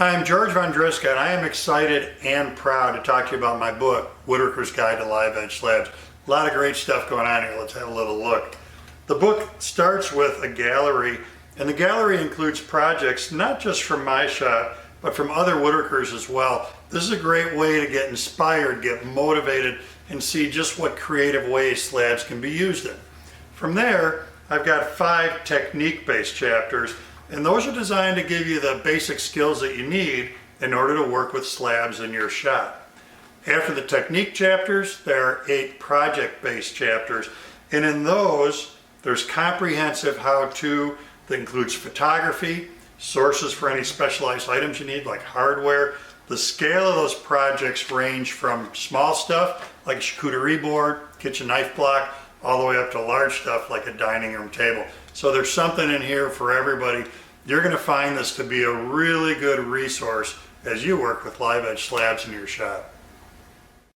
Hi, I'm George Vondriska, and I am excited and proud to talk to you about my book, Woodworker's Guide to Live Edge Slabs. A lot of great stuff going on here. Let's have a little look. The book starts with a gallery, and the gallery includes projects not just from my shop, but from other woodworkers as well. This is a great way to get inspired, get motivated, and see just what creative ways slabs can be used in. From there, I've got 5 technique-based chapters, and those are designed to give you the basic skills that you need in order to work with slabs in your shop. After the technique chapters, there are 8 project-based chapters, and in those, there's comprehensive how-to that includes photography, sources for any specialized items you need like hardware. The scale of those projects range from small stuff like a charcuterie board, kitchen knife block, all the way up to large stuff like a dining room table. So there's something in here for everybody. You're going to find this to be a really good resource as you work with live edge slabs in your shop.